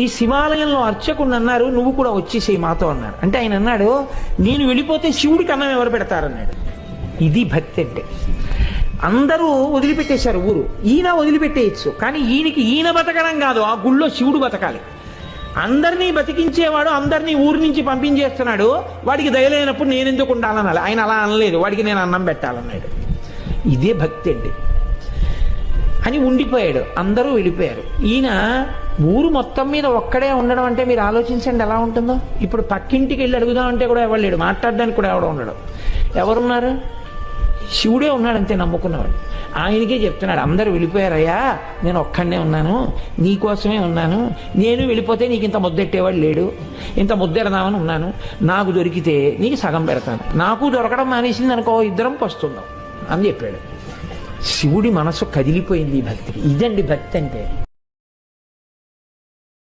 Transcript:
ఈ శివాలయంలో అర్చకుడు అన్నారు, నువ్వు కూడా వచ్చేసేయి మాతో అన్నారు. అంటే ఆయన అన్నాడు, నేను వెళ్ళిపోతే శివుడికి అన్నం ఎవరు పెడతారన్నాడు. ఇది భక్తి అంటే. అందరూ వదిలిపెట్టేశారు ఊరు, ఈయన వదిలిపెట్టేయచ్చు. కానీ ఈయన బతకడం కాదు, ఆ గుళ్ళో శివుడు బతకాలి. అందరినీ బతికించేవాడు అందరినీ ఊరి నుంచి పంపించేస్తున్నాడు, వాడికి దయలేనప్పుడు నేను ఎందుకు ఉండాలనాలి. ఆయన అలా అనలేదు, వాడికి నేను అన్నం పెట్టాలన్నాడు. ఇదే భక్తి అండి అని ఉండిపోయాడు. అందరూ వెళ్ళిపోయారు. ఈయన ఊరు మొత్తం మీద ఒక్కడే ఉండడం అంటే మీరు ఆలోచించండి ఎలా ఉంటుందో. ఇప్పుడు పక్కింటికి వెళ్ళి అడుగుదామంటే కూడా ఎవరు లేడు, మాట్లాడడానికి కూడా ఎవడో ఉండడు. ఎవరున్నారు? శివుడే ఉన్నాడు అంతే, నమ్ముకున్నవాడు. ఆయనకే చెప్తున్నాడు, అందరూ వెళ్ళిపోయారయ్యా, నేను ఒక్కడనే ఉన్నాను, నీకోసమే ఉన్నాను. నేను వెళ్ళిపోతే నీకు ఇంత ముద్దెట్టేవాడు లేడు, ఇంత ముద్దెడదామని ఉన్నాను. నాకు దొరికితే నీకు సగం పెడతాను, నాకు దొరకడం మానేసింది అనుకో, ఇద్దరం పస్తుందాం అని చెప్పాడు. శివుడి మనసు కదిలిపోయింది ఈ భక్తికి. ఇదండి భక్తి అంటే.